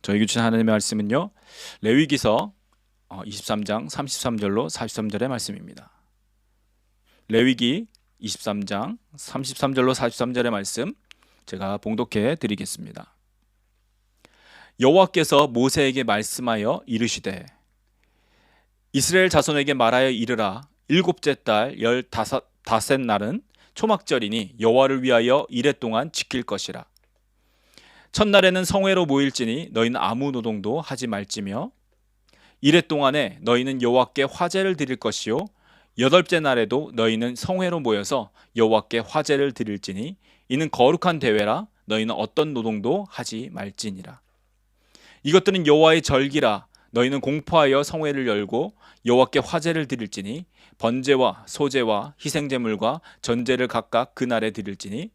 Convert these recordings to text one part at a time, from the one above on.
저에게 주신 하나님의 말씀은요, 레위기서 23장 33절로 43절의 말씀입니다. 레위기 23장 33절로 43절의 말씀 제가 봉독해 드리겠습니다. 여호와께서 모세에게 말씀하여 이르시되 이스라엘 자손에게 말하여 이르라. 일곱째 달 15닷 날은 초막절이니 여호와를 위하여 이레 동안 지킬 것이라. 첫날에는 성회로 모일지니 너희는 아무 노동도 하지 말지며 이레 동안에 너희는 여호와께 화제를 드릴 것이요 여덟째 날에도 너희는 성회로 모여서 여호와께 화제를 드릴지니 이는 거룩한 대회라. 너희는 어떤 노동도 하지 말지니라. 이것들은 여호와의 절기라. 너희는 공포하여 성회를 열고 여호와께 화제를 드릴지니 번제와 소제와 희생제물과 전제를 각각 그날에 드릴지니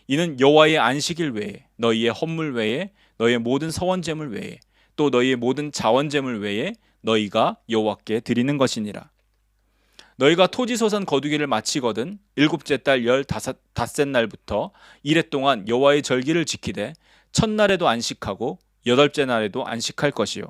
이는 여호와의 안식일 외에 너희의 헌물 외에 너희의 모든 서원제물 외에 또 너희의 모든 자원제물 외에 너희가 여호와께 드리는 것이니라. 너희가 토지소산 거두기를 마치거든 일곱째 달 15닷 날부터 이레 동안 여호와의 절기를 지키되 첫날에도 안식하고 여덟째 날에도 안식할 것이요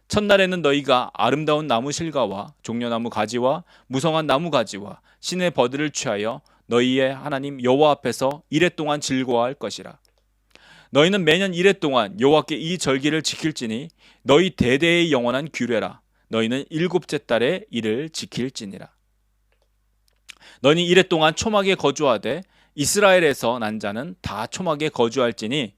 첫날에는 너희가 아름다운 나무 실과와 종려나무 가지와 무성한 나무 가지와 신의 버들을 취하여 너희의 하나님 여호와 앞에서 이레 동안 즐거워할 것이라. 너희는 매년 이레 동안 여호와께 이 절기를 지킬지니 너희 대대의 영원한 규례라. 너희는 일곱째 달에 이를 지킬지니라. 너희는 이레 동안 초막에 거주하되 이스라엘에서 난 자는 다 초막에 거주할지니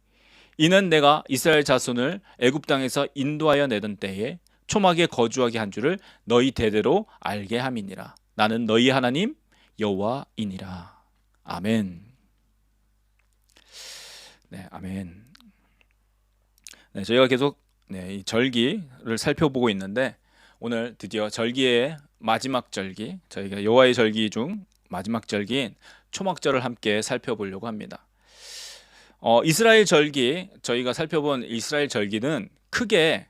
이는 내가 이스라엘 자손을 애굽 땅에서 인도하여 내던 때에 초막에 거주하게 한 줄을 너희 대대로 알게 함이니라. 나는 너희 하나님 여호와이니라. 아멘. 네, 아멘. 네, 저희가 계속 이 절기를 살펴보고 있는데 오늘 드디어 절기의 마지막 절기, 저희가 여호와의 절기 중 마지막 절기인 초막절을 함께 살펴보려고 합니다. 이스라엘 절기, 저희가 살펴본 이스라엘 절기는 크게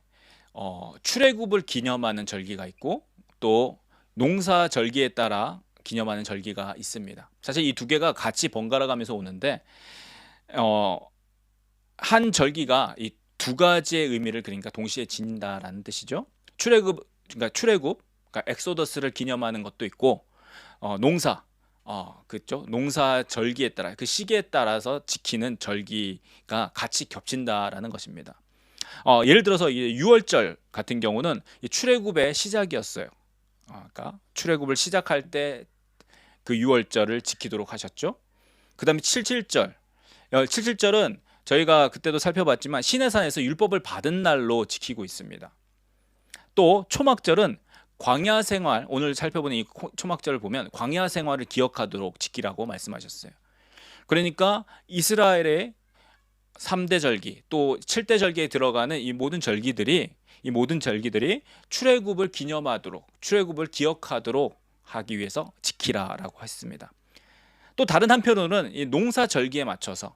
출애굽을 기념하는 절기가 있고 또 농사 절기에 따라 기념하는 절기가 있습니다. 사실 이 두 개가 같이 번갈아 가면서 오는데 한 절기가 이 두 가지의 의미를 그러니까 동시에 지닌다라는 뜻이죠. 출애굽, 그러니까 엑소더스를 기념하는 것도 있고 농사, 그렇죠. 농사 절기에 따라 그 시기에 따라서 지키는 절기가 같이 겹친다라는 것입니다. 예를 들어서 이 6월절 같은 경우는 이 출애굽의 시작이었어요. 그러니까 출애굽을 시작할 때 그 6월절을 지키도록 하셨죠. 그다음에 77절. 77절은 저희가 그때도 살펴봤지만 시내산에서 율법을 받은 날로 지키고 있습니다. 또 초막절은 광야 생활, 오늘 살펴보는 이 초막절을 보면 광야 생활을 기억하도록 지키라고 말씀하셨어요. 그러니까 이스라엘의 3대 절기 또 7대 절기에 들어가는 이 모든 절기들이 출애굽을 기념하도록, 출애굽을 기억하도록 하기 위해서 지키라라고 했습니다. 또 다른 한편으로는 이 농사 절기에 맞춰서,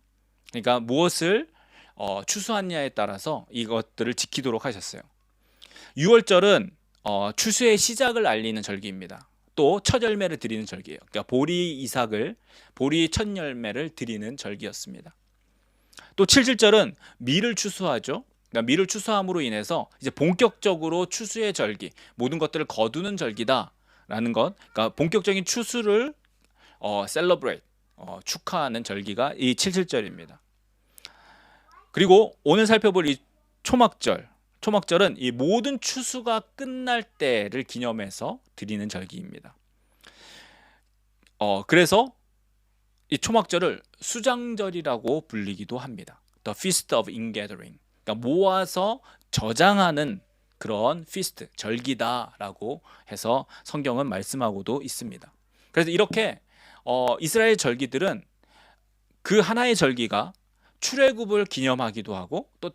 그러니까 무엇을 추수하느냐에 따라서 이것들을 지키도록 하셨어요. 6월절은 추수의 시작을 알리는 절기입니다. 또 첫 열매를 드리는 절기예요. 그러니까 보리 첫 열매를 드리는 절기였습니다. 또 77절은 밀을 추수하죠. 그러니까 밀을 추수함으로 인해서 이제 본격적으로 추수의 절기, 모든 것들을 거두는 절기다라는 것. 그러니까 본격적인 추수를 celebrate, 축하하는 절기가 이 77절입니다. 그리고 오늘 살펴볼 이 초막절은 이 모든 추수가 끝날 때를 기념해서 드리는 절기입니다. 그래서 이 초막절을 수장절이라고 불리기도 합니다. The Feast of Ingathering. 그러니까 모아서 저장하는 그런 feast, 절기다라고 해서 성경은 말씀하고도 있습니다. 그래서 이렇게 이스라엘 절기들은 그 하나의 절기가 출애굽을 기념하기도 하고 또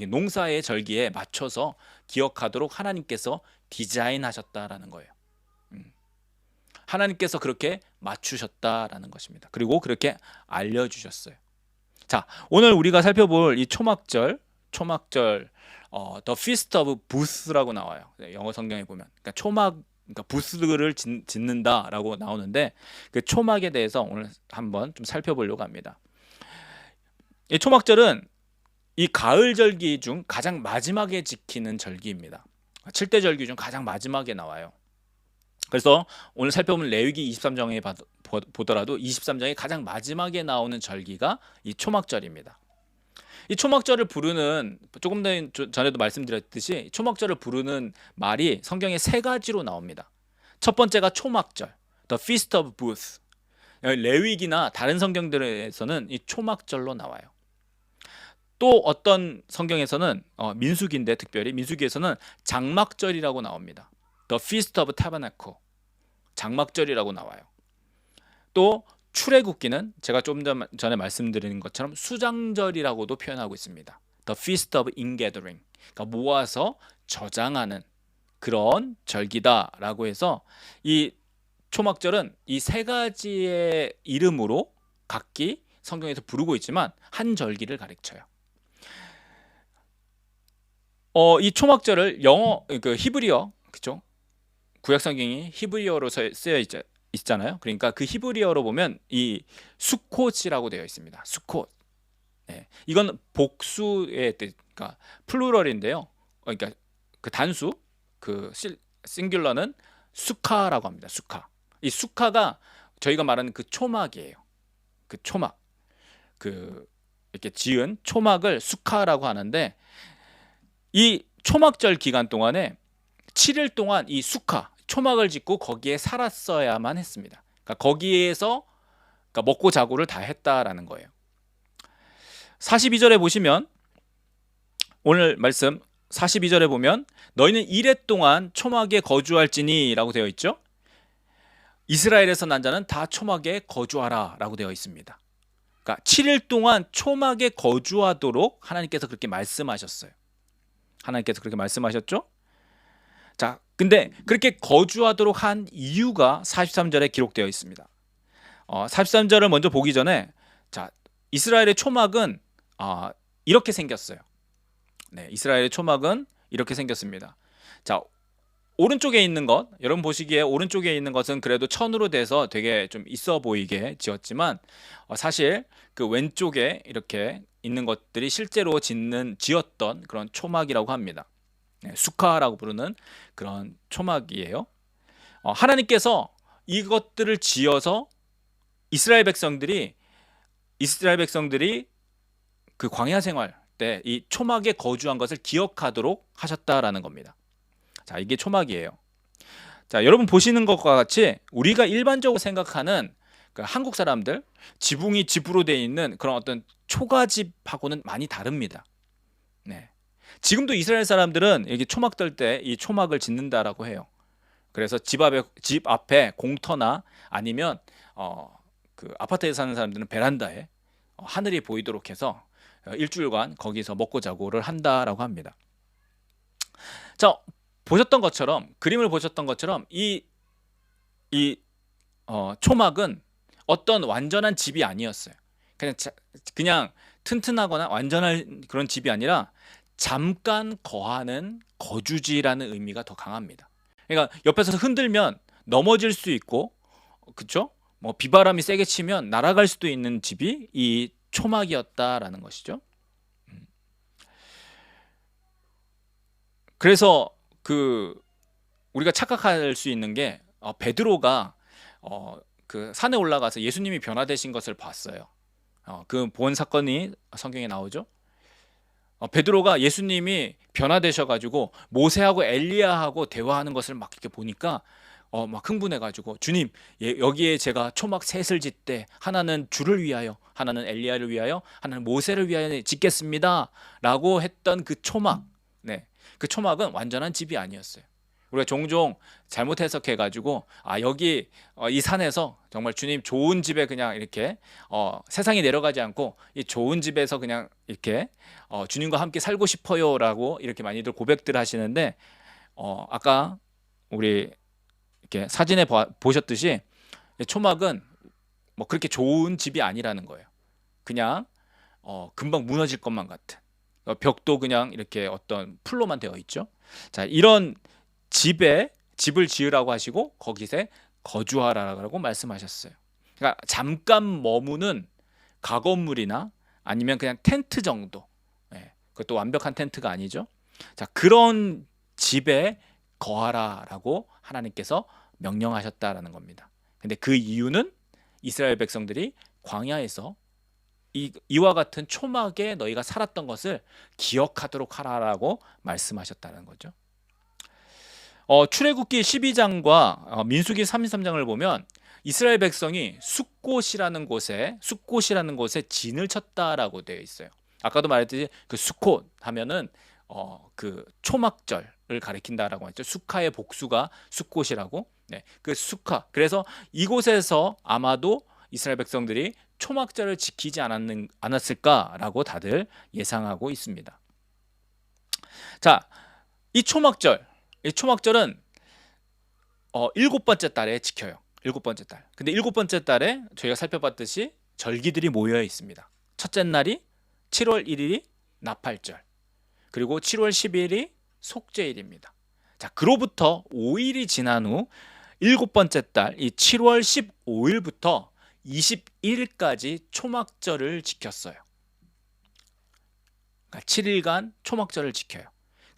농사의 절기에 맞춰서 기억하도록 하나님께서 디자인하셨다라는 거예요. 하나님께서 그렇게 맞추셨다라는 것입니다. 그리고 그렇게 알려주셨어요. 자, 오늘 우리가 살펴볼 이 초막절, The Feast of Booths라고 나와요. 영어 성경에 보면, 그러니까 부스를 짓는다라고 나오는데 그 초막에 대해서 오늘 한번 좀 살펴보려고 합니다. 이 초막절은 이 가을 절기 중 가장 마지막에 지키는 절기입니다. 7대 절기 중 가장 마지막에 나와요. 그래서 오늘 살펴본 레위기 23장에 보더라도 23장의 가장 마지막에 나오는 절기가 이 초막절입니다. 이 초막절을 부르는, 조금 전에도 말씀드렸듯이 초막절을 부르는 말이 성경에 세 가지로 나옵니다. 첫 번째가 초막절, The Feast of Booths. 레위기나 다른 성경들에서는 이 초막절로 나와요. 또 어떤 성경에서는 민수기인데, 특별히 민수기에서는 장막절이라고 나옵니다. The Feast of Tabernacle, 장막절이라고 나와요. 또 출애굽기는 제가 좀 전에 말씀드린 것처럼 수장절이라고도 표현하고 있습니다. The Feast of Ingathering, 그러니까 모아서 저장하는 그런 절기다라고 해서 이 초막절은 이 세 가지의 이름으로 각기 성경에서 부르고 있지만 한 절기를 가리켜요. 이 초막절을 히브리어, 그죠? 구약 성경이 히브리어로 쓰여 있잖아요. 그러니까 그 히브리어로 보면 이 수콧이라고 되어 있습니다. 수콧. 네. 이건 복수의 뜻, 그러니까 플루럴인데요. 그러니까 그 단수, 그 싱귤러는 수카라고 합니다. 수카. 이 수카가 저희가 말하는 그 초막이에요. 그 초막, 그 이렇게 지은 초막을 수카라고 하는데, 이 초막절 기간 동안에 7일 동안 이 수카, 초막을 짓고 거기에 살았어야만 했습니다. 그러니까 거기에서 먹고 자고를 다 했다라는 거예요. 42절에 보시면, 오늘 말씀 42절에 보면 너희는 이레 동안 초막에 거주할지니 라고 되어 있죠. 이스라엘에서 난 자는 다 초막에 거주하라 라고 되어 있습니다. 그러니까 7일 동안 초막에 거주하도록 하나님께서 그렇게 말씀하셨어요. 하나님께서 그렇게 말씀하셨죠. 자, 근데 그렇게 거주하도록 한 이유가 43절에 기록되어 있습니다. 43절을 먼저 보기 전에, 자, 이스라엘의 초막은 이렇게 생겼어요. 네, 이스라엘의 초막은 이렇게 생겼습니다. 자, 오른쪽에 있는 것, 여러분 보시기에 오른쪽에 있는 것은 그래도 천으로 돼서 되게 좀 있어 보이게 지었지만, 사실 그 왼쪽에 이렇게 있는 것들이 실제로 지었던 그런 초막이라고 합니다. 네, 수카라고 부르는 그런 초막이에요. 하나님께서 이것들을 지어서 이스라엘 백성들이 그 광야 생활 때 이 초막에 거주한 것을 기억하도록 하셨다라는 겁니다. 자, 이게 초막이에요. 자, 여러분 보시는 것과 같이 우리가 일반적으로 생각하는 그 한국 사람들 지붕이 집으로 되어 있는 그런 어떤 초가집하고는 많이 다릅니다. 네. 지금도 이스라엘 사람들은 여기 초막 들 때 이 초막을 짓는다라고 해요. 그래서 집 앞에 공터나 아니면 그 아파트에 사는 사람들은 베란다에 하늘이 보이도록 해서 일주일간 거기서 먹고 자고를 한다라고 합니다. 자, 보셨던 것처럼, 그림을 보셨던 것처럼 이 초막은 어떤 완전한 집이 아니었어요. 그냥 튼튼하거나 완전한 그런 집이 아니라 잠깐 거하는 거주지라는 의미가 더 강합니다. 그러니까 옆에서 흔들면 넘어질 수 있고, 그렇죠? 뭐 비바람이 세게 치면 날아갈 수도 있는 집이 이 초막이었다라는 것이죠. 그래서 우리가 착각할 수 있는 게, 베드로가 그 산에 올라가서 예수님이 변화되신 것을 봤어요. 그 본 사건이 성경에 나오죠. 베드로가 예수님이 변화되셔가지고 모세하고 엘리야하고 대화하는 것을 막 이렇게 보니까 막 흥분해가지고, 주님, 여기에 제가 초막 셋을 짓되 하나는 주를 위하여, 하나는 엘리야를 위하여, 하나는 모세를 위하여 짓겠습니다 라고 했던 그 초막, 네, 그 초막은 완전한 집이 아니었어요. 우리가 종종 잘못 해석해가지고, 여기 이 산에서 정말 주님 좋은 집에 그냥 이렇게 세상에 내려가지 않고 이 좋은 집에서 그냥 이렇게 주님과 함께 살고 싶어요라고 이렇게 많이들 고백들 하시는데, 아까 우리 이렇게 사진에 보셨듯이 초막은 뭐 그렇게 좋은 집이 아니라는 거예요. 그냥 금방 무너질 것만 같은, 벽도 그냥 이렇게 어떤 풀로만 되어 있죠. 자, 이런 집을 지으라고 하시고 거기서 거주하라고 말씀하셨어요. 그러니까 잠깐 머무는 가건물이나 아니면 그냥 텐트 정도, 그것도 완벽한 텐트가 아니죠. 자, 그런 집에 거하라라고 하나님께서 명령하셨다라는 겁니다. 근데 그 이유는 이스라엘 백성들이 광야에서 이와 같은 초막에 너희가 살았던 것을 기억하도록 하라라고 말씀하셨다는 거죠. 출애굽기 12장과 민수기 33장을 보면 이스라엘 백성이 숫곳이라는 곳에 진을 쳤다라고 되어 있어요. 아까도 말했듯이 그 수콧 하면은 그 초막절을 가리킨다라고 했죠. 수카의 복수가 숫곳이라고. 네, 그 수카. 그래서 이곳에서 아마도 이스라엘 백성들이 초막절을 지키지 않았을까라고 다들 예상하고 있습니다. 자, 이 초막절은 7번째 달에 지켜요. 7번째 달. 근데 7번째 달에 저희가 살펴봤듯이 절기들이 모여 있습니다. 첫째 날이 7월 1일이 나팔절. 그리고 7월 10일이 속죄일입니다. 자, 그로부터 5일이 지난 후 7번째 달 이 7월 15일부터 21일까지 초막절을 지켰어요. 그러니까 7일간 초막절을 지켜요.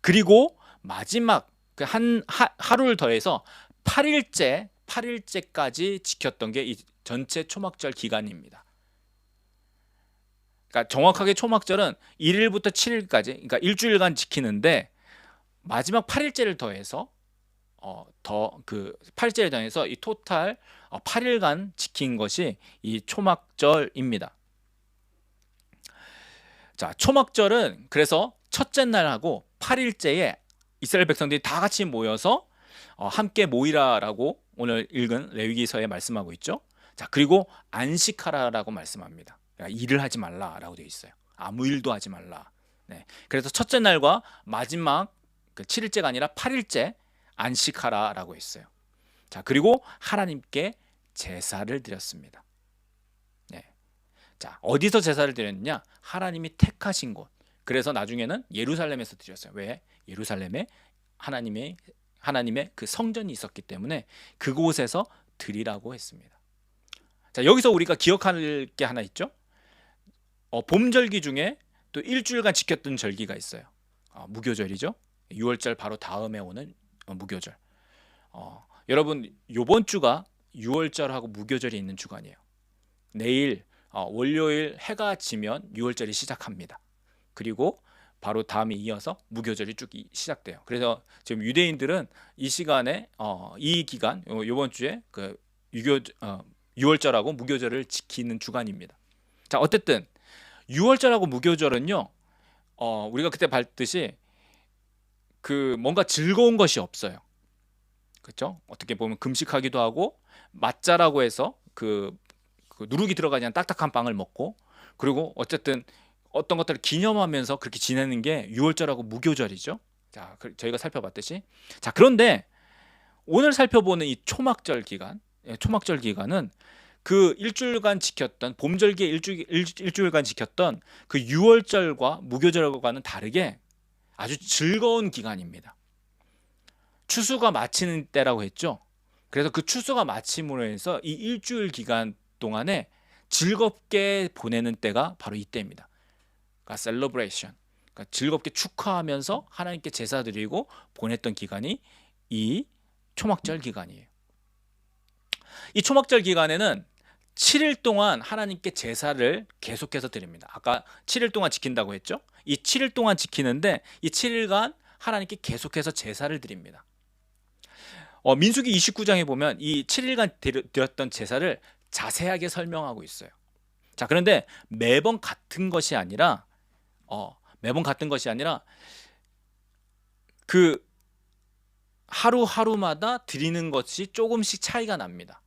그리고 마지막 하루를 더해서 8일째까지 지켰던 게 이 전체 초막절 기간입니다. 그러니까 정확하게 초막절은 1일부터 7일까지, 그러니까 일주일간 지키는데 마지막 8일째를 더해서 그 8일째를 더해서 이 토탈 8일간 지킨 것이 이 초막절입니다. 자, 초막절은 그래서 첫째 날하고 8일째에 이스라엘 백성들이 다 같이 모여서 함께 모이라라고 오늘 읽은 레위기서에 말씀하고 있죠. 자, 그리고 안식하라라고 말씀합니다. 그러니까 일을 하지 말라라고 되어 있어요. 아무 일도 하지 말라. 네. 그래서 첫째 날과 마지막 그 7일째가 아니라 8일째 안식하라라고 했어요. 자, 그리고 하나님께 제사를 드렸습니다. 네. 자, 어디서 제사를 드렸느냐? 하나님이 택하신 곳. 그래서 나중에는 예루살렘에서 드렸어요. 왜? 예루살렘에 하나님의 그 성전이 있었기 때문에 그곳에서 드리라고 했습니다. 자, 여기서 우리가 기억할 게 하나 있죠. 봄절기 중에 또 일주일간 지켰던 절기가 있어요. 무교절이죠. 6월절 바로 다음에 오는 무교절. 여러분, 이번 주가 6월절하고 무교절이 있는 주간이에요. 내일 월요일 해가 지면 6월절이 시작합니다. 그리고 바로 다음에 이어서 무교절이 쭉 시작돼요. 그래서 지금 유대인들은 이 시간에 이 기간 이번 주에 그 6월절하고 무교절을 지키는 주간입니다. 자, 어쨌든 6월절하고 무교절은요, 우리가 그때 봤듯이 그 뭔가 즐거운 것이 없어요. 그렇죠? 어떻게 보면 금식하기도 하고 맞자라고 해서 그 누룩이 들어가지 않은 딱딱한 빵을 먹고, 그리고 어쨌든 어떤 것들을 기념하면서 그렇게 지내는 게 6월절하고 무교절이죠. 자, 저희가 살펴봤듯이. 자, 그런데 오늘 살펴보는 이 초막절 기간은 그 일주일간 지켰던 봄절기에 일주일간 지켰던 그 6월절과 무교절과는 다르게 아주 즐거운 기간입니다. 추수가 마치는 때라고 했죠. 그래서 그 추수가 마침으로 해서 이 일주일 기간 동안에 즐겁게 보내는 때가 바로 이때입니다. 그러니까 셀러브레이션, 그러니까 즐겁게 축하하면서 하나님께 제사 드리고 보냈던 기간이 이 초막절 기간이에요. 이 초막절 기간에는 7일 동안 하나님께 제사를 계속해서 드립니다. 아까 7일 동안 지킨다고 했죠. 이 7일 동안 지키는데 이 7일간 하나님께 계속해서 제사를 드립니다. 민수기 29장에 보면 이 7일간 드렸던 제사를 자세하게 설명하고 있어요. 자, 그런데 매번 같은 것이 아니라 그 하루하루마다 드리는 것이 조금씩 차이가 납니다.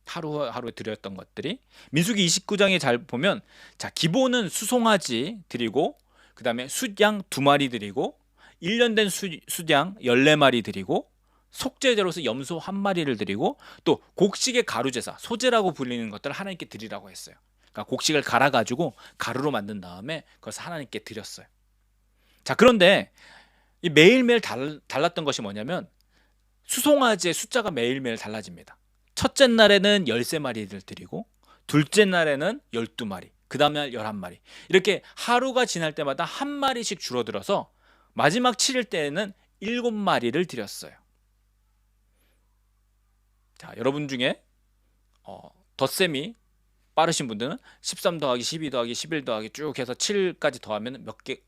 하루하루 드렸던 것들이 민수기 29장에 잘 보면, 자, 기본은 수송아지 드리고, 그 다음에 숫양 2마리 드리고, 1년 된 숫양 14마리 드리고, 속죄제로서 염소 1마리를 드리고, 또 곡식의 가루 제사, 소제라고 불리는 것들을 하나님께 드리라고 했어요. 그러니까 곡식을 갈아가지고 가루로 만든 다음에 그것을 하나님께 드렸어요. 자, 그런데 이 매일매일 달랐던 것이 뭐냐면, 수송아지의 숫자가 매일매일 달라집니다. 첫째 날에는 13마리를 드리고, 둘째 날에는 12마리, 그 다음날 11마리. 이렇게 하루가 지날 때마다 한 마리씩 줄어들어서 마지막 7일 때에는 7마리를 드렸어요. 자, 여러분 중에 덧셈이 빠르신 분들은 13 더하기 12 더하기 11 더하기 쭉 해서 7까지 더하면 몇 개,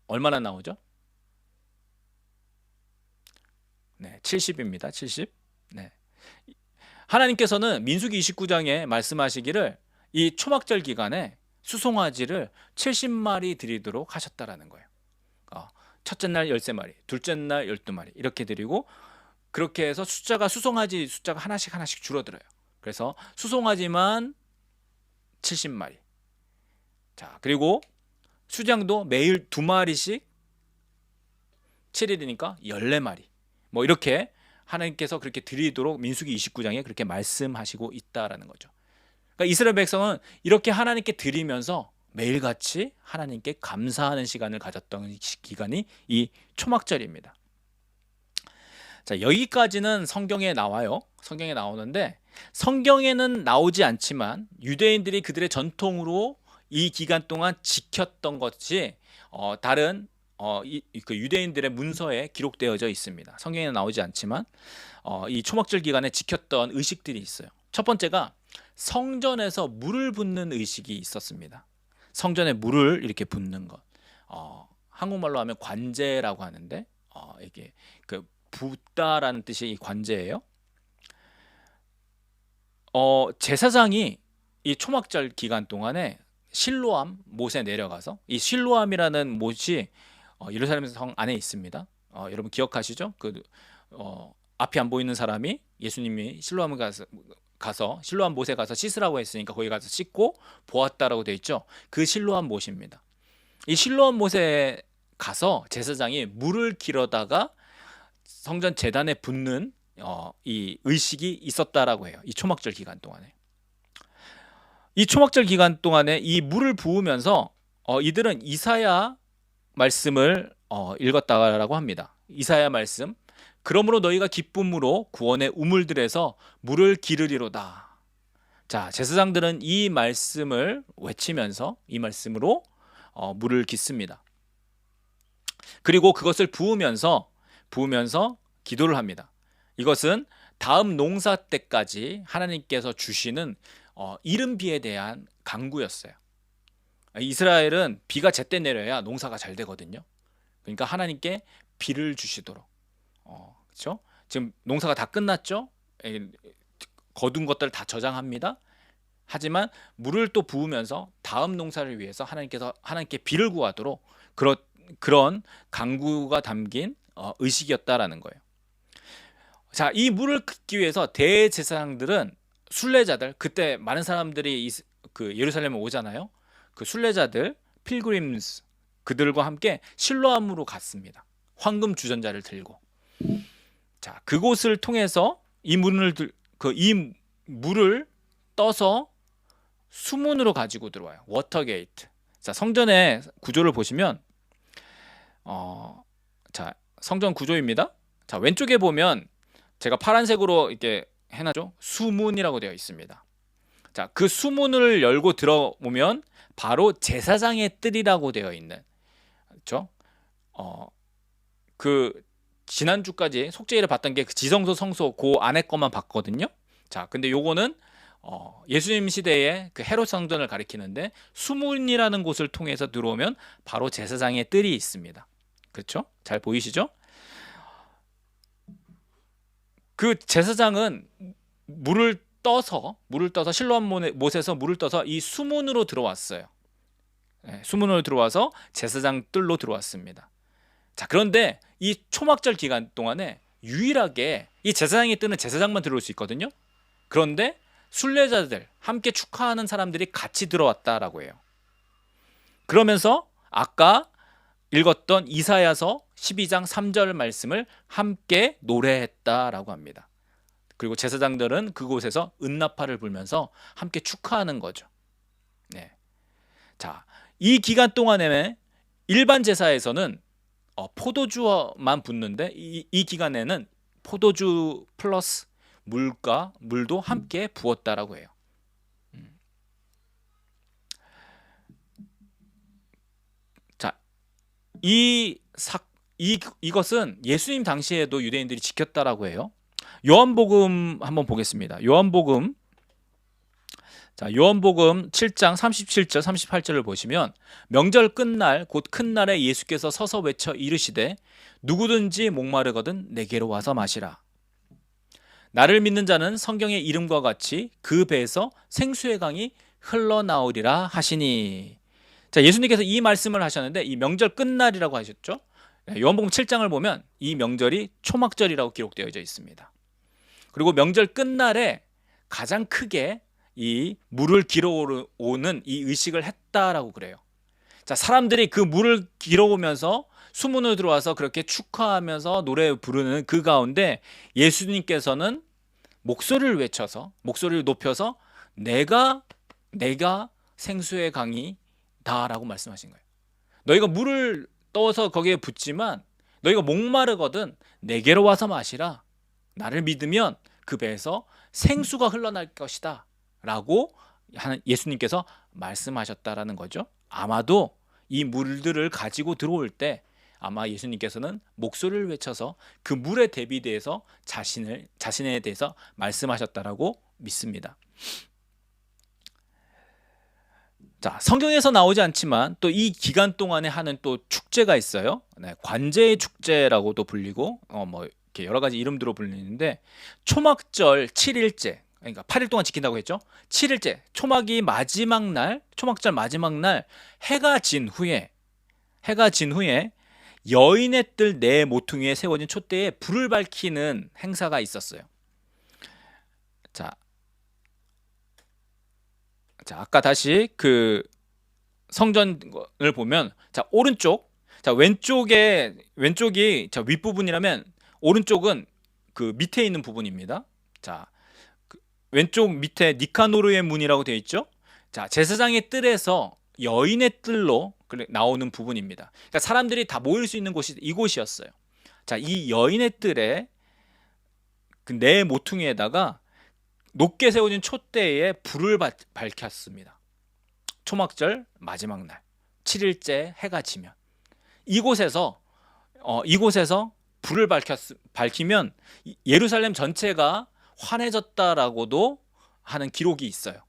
얼마나 나오죠? 네, 70입니다. 70. 네. 하나님께서는 민수기 29장에 말씀하시기를 이 초막절 기간에 수송아지를 70마리 드리도록 하셨다라는 거예요. 첫째 날 13마리, 둘째 날 12마리 이렇게 드리고, 그렇게 해서 수송아지 숫자가 하나씩 줄어들어요. 그래서 수송아지만 70마리. 자, 그리고 수장도 매일 2마리씩 7일이니까 14마리. 뭐 이렇게 하나님께서 그렇게 드리도록 민수기 29장에 그렇게 말씀하시고 있다라는 거죠. 그러니까 이스라엘 백성은 이렇게 하나님께 드리면서 매일같이 하나님께 감사하는 시간을 가졌던 기간이 이 초막절입니다. 자, 여기까지는 성경에 나와요. 성경에 나오는데, 성경에는 나오지 않지만 유대인들이 그들의 전통으로 이 기간 동안 지켰던 것이 다른 그 유대인들의 문서에 기록되어져 있습니다. 성경에는 나오지 않지만 이 초막절 기간에 지켰던 의식들이 있어요. 첫 번째가 성전에서 물을 붓는 의식이 있었습니다. 성전에 물을 이렇게 붓는 것, 한국말로 하면 관제라고 하는데, 이게 그 붓다라는 뜻이 이 관제예요. 제사장이 이 초막절 기간 동안에 실로암 못에 내려가서, 이 실로암이라는 못이 예루살렘 성 안에 있습니다. 여러분 기억하시죠? 앞이 안 보이는 사람이 예수님이 실로암에 가서 실로암 못에 가서 씻으라고 했으니까 거기 가서 씻고 보았다라고 되어 있죠. 그 실로암 못입니다. 이 실로암 못에 가서 제사장이 물을 길어다가 성전 제단에 붓는 이 의식이 있었다라고 해요. 이 초막절 기간 동안에. 이 초막절 기간 동안에 이 물을 부으면서 이들은 이사야 말씀을 읽었다라고 합니다. 이사야 말씀. 그러므로 너희가 기쁨으로 구원의 우물들에서 물을 기르리로다. 자, 제사장들은 이 말씀을 외치면서 이 말씀으로 물을 깃습니다. 그리고 그것을 부으면서 기도를 합니다. 이것은 다음 농사 때까지 하나님께서 주시는 이른 비에 대한 간구였어요. 이스라엘은 비가 제때 내려야 농사가 잘 되거든요. 그러니까 하나님께 비를 주시도록. 그렇죠? 지금 농사가 다 끝났죠? 거둔 것들을 다 저장합니다. 하지만 물을 또 부으면서 다음 농사를 위해서 하나님께 비를 구하도록 그런 간구가 담긴 의식이었다라는 거예요. 자, 이 물을 긋기 위해서 대제사장들은 순례자들, 그때 많은 사람들이 그 예루살렘에 오잖아요. 그 순례자들, 필그림스, 그들과 함께 실로암으로 갔습니다. 황금 주전자를 들고. 자, 그곳을 통해서 이 물을 떠서 수문으로 가지고 들어와요. 워터게이트. 자, 성전의 구조를 보시면 자, 성전 구조입니다. 자, 왼쪽에 보면 제가 파란색으로 이렇게 해놨죠. 수문이라고 되어 있습니다. 자, 그 수문을 열고 들어오면 바로 제사장의 뜰이라고 되어 있는, 그렇죠? 그 지난주까지 속죄일을 봤던 게 그 지성소 성소 그 안에 것만 봤거든요. 자, 근데 요거는 예수님 시대의 그 헤롯 성전을 가리키는데, 수문이라는 곳을 통해서 들어오면 바로 제사장의 뜰이 있습니다. 그렇죠? 잘 보이시죠? 그 제사장은 물을 떠서 실로암 못에서 물을 떠서 이 수문으로 들어왔어요. 네, 수문으로 들어와서 제사장 뜰로 들어왔습니다. 자, 그런데 이 초막절 기간 동안에 유일하게 이 제사장의 뜰은 제사장만 들어올 수 있거든요. 그런데 순례자들, 함께 축하하는 사람들이 같이 들어왔다라고 해요. 그러면서 아까 읽었던 이사야서 12장 3절 말씀을 함께 노래했다라고 합니다. 그리고 제사장들은 그곳에서 은나파를 불면서 함께 축하하는 거죠. 네. 자, 이 기간 동안에 일반 제사에서는 포도주만 붓는데 이 기간에는 포도주 플러스 물도 함께 부었다라고 해요. 이 이것은 예수님 당시에도 유대인들이 지켰다라고 해요. 요한복음 한번 보겠습니다. 요한복음 7장 37절 38절을 보시면 명절 끝날 곧 큰 날에 예수께서 서서 외쳐 이르시되 누구든지 목마르거든 내게로 와서 마시라. 나를 믿는 자는 성경의 이름과 같이 그 배에서 생수의 강이 흘러나오리라 하시니. 자, 예수님께서 이 말씀을 하셨는데 이 명절 끝날이라고 하셨죠. 요한복음 7장을 보면 이 명절이 초막절이라고 기록되어 있습니다. 그리고 명절 끝날에 가장 크게 이 물을 길어오는 이 의식을 했다라고 그래요. 자, 사람들이 그 물을 길어오면서 수문으로 들어와서 그렇게 축하하면서 노래 부르는 그 가운데 예수님께서는 목소리를 외쳐서, 목소리를 높여서 내가 생수의 강이다라고 말씀하신 거예요. 너희가 물을 떠서 거기에 붓지만 너희가 목마르거든 내게로 와서 마시라. 나를 믿으면 그 배에서 생수가 흘러날 것이다 라고 예수님께서 말씀하셨다라는 거죠. 아마도 이 물들을 가지고 들어올 때 아마 예수님께서는 목소리를 외쳐서 그 물에 대비돼서 자신에 대해서 말씀하셨다라고 믿습니다. 자, 성경에서 나오지 않지만 또 이 기간 동안에 하는 또 축제가 있어요. 네, 관제의 축제라고도 불리고 이렇게 여러 가지 이름들로 불리는데 초막절 7일째, 그러니까 8일 동안 지킨다고 했죠. 7일째, 초막이 마지막 날, 초막절 마지막 날 해가 진 후에 여인의 뜰 네 모퉁이에 세워진 촛대에 불을 밝히는 행사가 있었어요. 자, 아까 다시 그 성전을 보면 오른쪽, 왼쪽이 윗부분이라면 오른쪽은 그 밑에 있는 부분입니다. 자, 그 왼쪽 밑에 니카노르의 문이라고 되어 있죠. 자, 제사장의 뜰에서 여인의 뜰로 나오는 부분입니다. 그러니까 사람들이 다 모일 수 있는 곳이 이곳이었어요. 자, 이 여인의 뜰에 그 네 모퉁이에다가 높게 세워진 촛대에 불을 밝혔습니다. 초막절 마지막 날 7일째 해가 지면 이곳에서 불을 밝히면 예루살렘 전체가 환해졌다라고도 하는 기록이 있어요.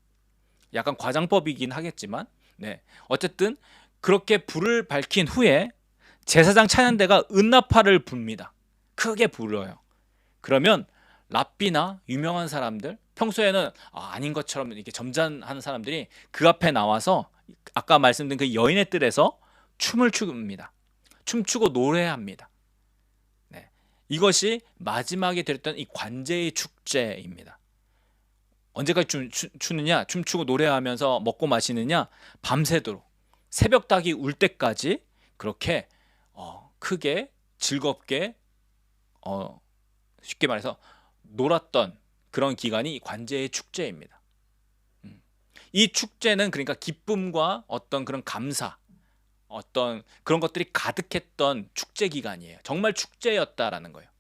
약간 과장법이긴 하겠지만 어쨌든 그렇게 불을 밝힌 후에 제사장 찬양대가 은나팔을 붑니다. 크게 불어요. 그러면 랍비나 유명한 사람들, 평소에는 아닌 것처럼 이렇게 점잖은 사람들이 그 앞에 나와서 아까 말씀드린 그 여인의 뜰에서 춤을 춥니다. 춤추고 노래합니다. 이것이 마지막에 드렸던 이 관제의 축제입니다. 언제까지 추느냐? 춤추고 노래하면서 먹고 마시느냐? 밤새도록 새벽 닭이 울 때까지 그렇게 크게 즐겁게 쉽게 말해서 놀았던 그런 기간이 관제의 축제입니다. 이 축제는 그러니까 기쁨과 어떤 그런 감사, 어떤 그런 것들이 가득했던 축제 기간이에요. 정말 축제였다라는 거예요.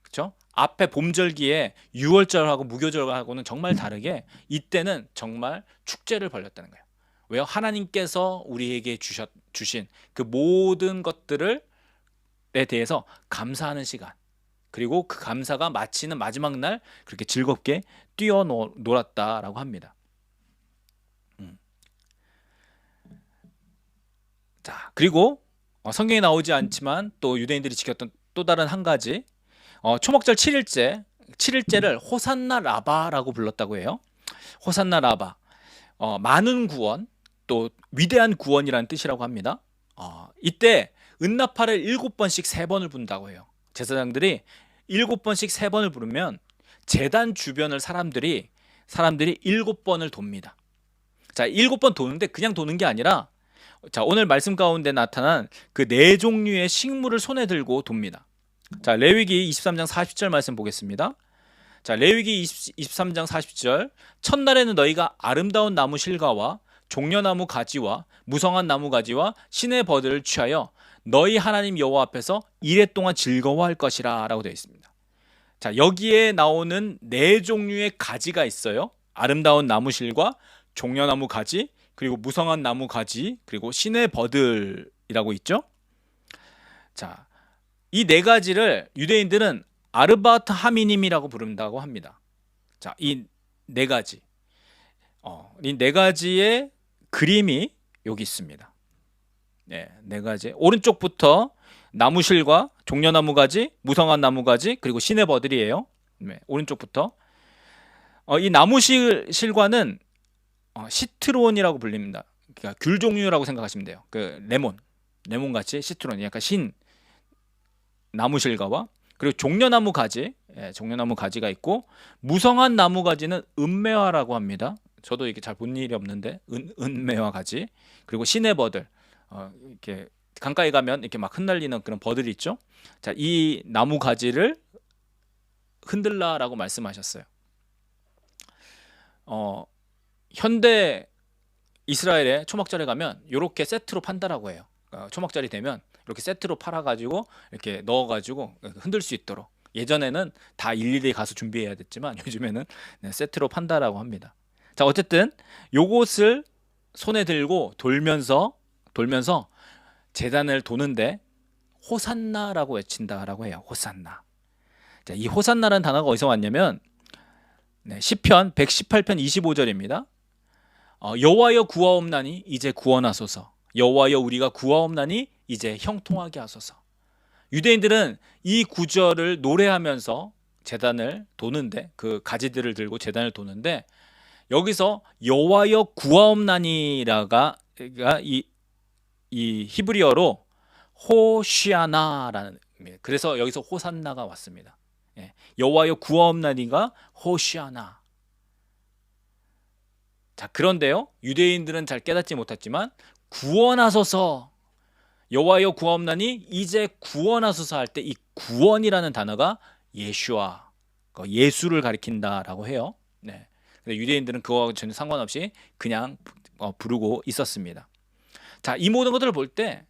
그렇죠? 앞에 봄절기에 유월절하고 무교절하고는 정말 다르게 이때는 정말 축제를 벌였다는 거예요. 왜요? 하나님께서 우리에게 주신 그 모든 것들에 대해서 감사하는 시간, 그리고 그 감사가 마치는 마지막 날 그렇게 즐겁게 뛰어놀았다라고 합니다. 자, 그리고 성경에 나오지 않지만 또 유대인들이 지켰던 또 다른 한 가지, 초막절 7일째를 호산나 라바라고 불렀다고 해요. 호산나 라바, 많은 구원, 또 위대한 구원이라는 뜻이라고 합니다. 이때 은나팔을 7번씩 3번을 분다고 해요. 제사장들이 7번씩 3번을 부르면 제단 주변을 사람들이 7번을 돕니다. 자, 7번 도는데 그냥 도는 게 아니라, 자, 오늘 말씀 가운데 나타난 그 4종류의 식물을 손에 들고 돕니다. 자, 레위기 23장 40절 말씀 보겠습니다. 자, 레위기 23장 40절, 첫날에는 너희가 아름다운 나무 실과와 종려나무 가지와 무성한 나무 가지와 시내 버들을 취하여 너희 하나님 여호와 앞에서 이레 동안 즐거워할 것이라 라고 되어 있습니다. 자, 여기에 나오는 4종류의 가지가 있어요. 아름다운 나무 실과, 종려나무 가지, 그리고 무성한 나무 가지, 그리고 시내 버들이 가지라고 있죠. 자, 이 네 가지를 유대인들은 아르바트 하미님이라고 부른다고 합니다. 자, 이 네 가지, 이 네 가지의 그림이 여기 있습니다. 네 가지. 오른쪽부터 나무실과 종려나무 가지, 무성한 나무 가지, 그리고 시내버들이에요. 오른쪽부터. 이 나무실과는 시트론이라고 불립니다. 그러니까 귤 종류라고 생각하시면 돼요. 그 레몬 같이 시트론, 약간 신 나무실과와, 그리고 종려나무 가지, 종려나무 가지가 있고, 무성한 나무 가지는 은매화라고 합니다. 저도 이게 잘 본 일이 없는데 은매화 가지, 그리고 시내버들, 이렇게 강가에 가면 이렇게 막 흩날리는 그런 버들이 있죠. 자, 이 나무 가지를 흔들라라고 말씀하셨어요. 현대 이스라엘의 초막절에 가면 이렇게 세트로 판다라고 해요. 초막절이 되면 이렇게 세트로 팔아가지고 이렇게 넣어가지고 흔들 수 있도록. 예전에는 다 일일이 가서 준비해야 됐지만 요즘에는 세트로 판다라고 합니다. 자, 어쨌든 요것을 손에 들고 돌면서 제단을 도는데 호산나라고 외친다라고 해요. 호산나. 자, 이 호산나라는 단어가 어디서 왔냐면 시편 118편 25절입니다. 여호와여 구하옵나니 이제 구원하소서. 여호와여 우리가 구하옵나니 이제 형통하게 하소서. 유대인들은 이 구절을 노래하면서 제단을 도는데, 그 가지들을 들고 제단을 도는데, 여기서 여호와여 구하옵나니라가 이 히브리어로 호시아나라는, 그래서 여기서 호산나가 왔습니다. 여호와여 구하옵나니가 호시아나. 자, 그런데요, 유대인들은 잘 깨닫지 못했지만 구원하소서, 여호와여 구하옵나니 이제 구원하소서 할 때 이 구원이라는 단어가 예슈아, 예수를 가리킨다라고 해요. 유대인들은 그거와 전혀 상관없이 그냥 부르고 있었습니다. 자, 이 모든 것들을 볼 때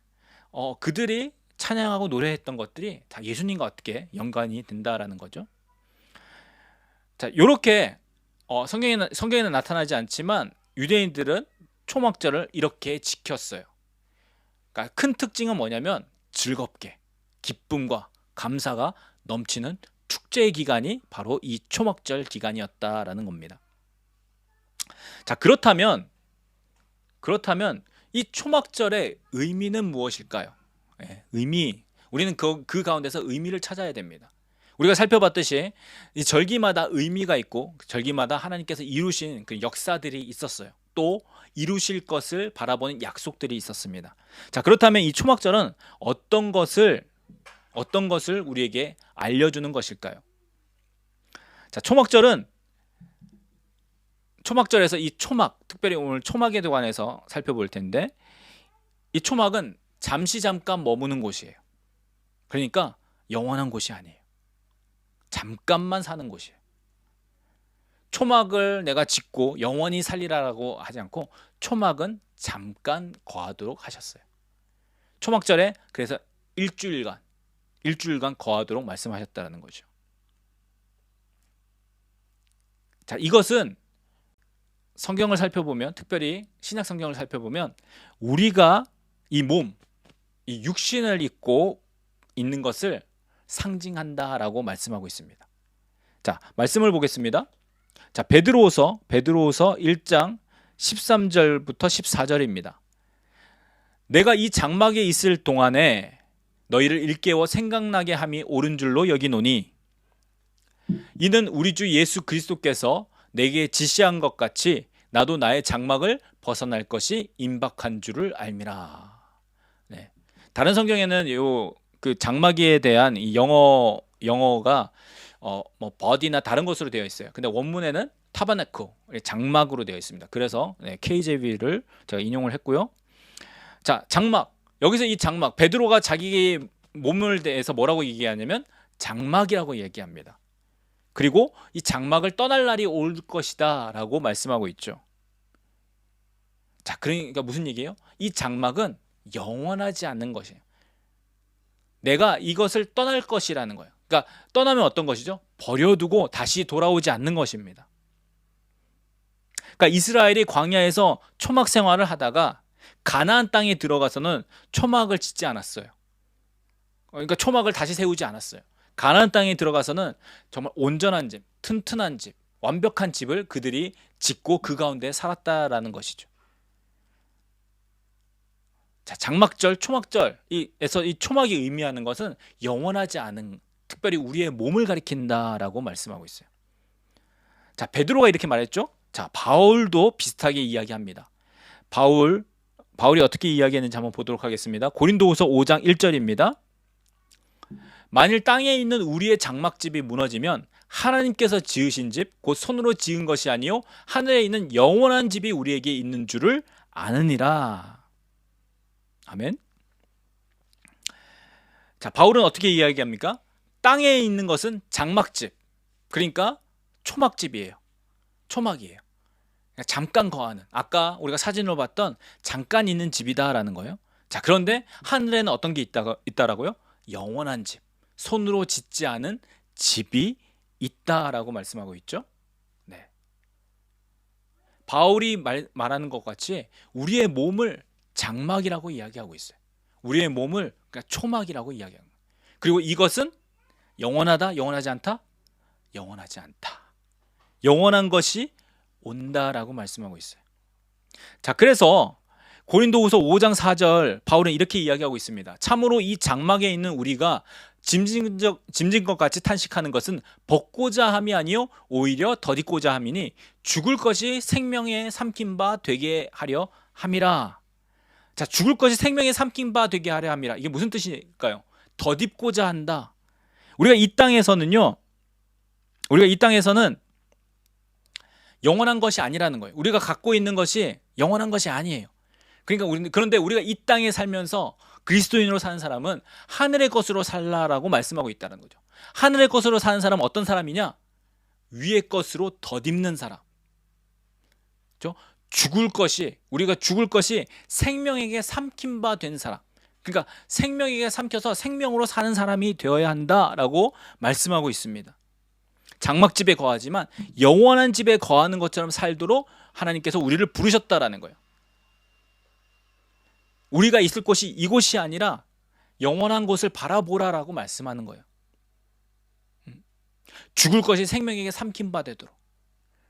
그들이 찬양하고 노래했던 것들이 다 예수님과 어떻게 연관이 된다라는 거죠. 자, 이렇게 성경에는 나타나지 않지만 유대인들은 초막절을 이렇게 지켰어요. 그러니까 큰 특징은 뭐냐면 즐겁게 기쁨과 감사가 넘치는 축제의 기간이 바로 이 초막절 기간이었다라는 겁니다. 자, 그렇다면 이 초막절의 의미는 무엇일까요? 우리는 그 가운데서 의미를 찾아야 됩니다. 우리가 살펴봤듯이 이 절기마다 의미가 있고, 절기마다 하나님께서 이루신 그 역사들이 있었어요. 또 이루실 것을 바라보는 약속들이 있었습니다. 자, 그렇다면 이 초막절은 어떤 것을 우리에게 알려주는 것일까요? 자, 초막절에서 이 초막, 특별히 오늘 초막에 관해서 살펴볼 텐데, 이 초막은 잠깐 머무는 곳이에요. 그러니까 영원한 곳이 아니에요. 잠깐만 사는 곳이에요. 초막을 내가 짓고 영원히 살리라라고 하지 않고 초막은 잠깐 거하도록 하셨어요. 초막절에 그래서 일주일간 거하도록 말씀하셨다는 거죠. 자, 이것은 성경을 살펴보면, 특별히 신약 성경을 살펴보면 우리가 이 육신을 입고 있는 것을 상징한다라고 말씀하고 있습니다. 자, 말씀을 보겠습니다. 자, 베드로후서 1장 13절부터 14절입니다. 내가 이 장막에 있을 동안에 너희를 일깨워 생각나게 함이 옳은 줄로 여기노니 이는 우리 주 예수 그리스도께서 내게 지시한 것 같이 나도 나의 장막을 벗어날 것이 임박한 줄을 알미라. 다른 성경에는 그 장막에 대한 이 영어가 버디나 다른 것으로 되어 있어요. 근데 원문에는 타바네코, 장막으로 되어 있습니다. 그래서 KJV를 제가 인용을 했고요. 자, 장막. 여기서 이 장막, 베드로가 자기 몸을 대해서 뭐라고 얘기하냐면 장막이라고 얘기합니다. 그리고 이 장막을 떠날 날이 올 것이다 라고 말씀하고 있죠. 자, 그러니까 무슨 얘기예요? 이 장막은 영원하지 않는 것이에요. 내가 이것을 떠날 것이라는 거예요. 그러니까 떠나면 어떤 것이죠? 버려두고 다시 돌아오지 않는 것입니다. 그러니까 이스라엘이 광야에서 초막 생활을 하다가 가나안 땅에 들어가서는 초막을 짓지 않았어요. 그러니까 초막을 다시 세우지 않았어요. 가나안 땅에 들어가서는 정말 온전한 집, 튼튼한 집, 완벽한 집을 그들이 짓고 그 가운데 살았다라는 것이죠. 자, 장막절, 초막절에서 이 초막이 의미하는 것은 영원하지 않은, 특별히 우리의 몸을 가리킨다라고 말씀하고 있어요. 자, 베드로가 이렇게 말했죠. 자, 바울도 비슷하게 이야기합니다. 바울이 어떻게 이야기했는지 한번 보도록 하겠습니다. 고린도후서 5장 1절입니다. 만일 땅에 있는 우리의 장막집이 무너지면 하나님께서 지으신 집, 곧 손으로 지은 것이 아니요 하늘에 있는 영원한 집이 우리에게 있는 줄을 아느니라. 아멘. 자, 바울은 어떻게 이야기합니까? 땅에 있는 것은 장막집, 그러니까 초막집이에요. 초막이에요. 잠깐 거하는, 아까 우리가 사진으로 봤던 잠깐 있는 집이다라는 거예요. 자, 그런데 하늘에는 어떤 게 있다라고요? 영원한 집, 손으로 짓지 않은 집이 있다라고 말씀하고 있죠. 네. 바울이 말하는 것 같이 우리의 몸을 장막이라고 이야기하고 있어요. 우리의 몸을 그러니까 초막이라고 이야기하는 거예요. 그리고 이것은 영원하다, 영원하지 않다? 영원하지 않다. 영원한 것이 온다라고 말씀하고 있어요. 자, 그래서 고린도후서 5장 4절 바울은 이렇게 이야기하고 있습니다. 참으로 이 장막에 있는 우리가 짐진 것 같이 탄식하는 것은 벗고자 함이 아니요 오히려 덧입고자 함이니 죽을 것이 생명에 삼킨 바 되게 하려 함이라. 자, 죽을 것이 생명에 삼킨 바 되게 하려 함이라. 이게 무슨 뜻일까요? 덧입고자 한다. 우리가 이 땅에서는 영원한 것이 아니라는 거예요. 우리가 갖고 있는 것이 영원한 것이 아니에요. 그런데 우리가 이 땅에 살면서 그리스도인으로 사는 사람은 하늘의 것으로 살라라고 말씀하고 있다는 거죠. 하늘의 것으로 사는 사람은 어떤 사람이냐? 위의 것으로 덧입는 사람. 그렇죠? 우리가 죽을 것이 생명에게 삼킨 바 된 사람. 그러니까 생명에게 삼켜서 생명으로 사는 사람이 되어야 한다라고 말씀하고 있습니다. 장막집에 거하지만 영원한 집에 거하는 것처럼 살도록 하나님께서 우리를 부르셨다라는 거예요. 우리가 있을 곳이 이곳이 아니라 영원한 곳을 바라보라라고 말씀하는 거예요. 죽을 것이 생명에게 삼킨 바 되도록.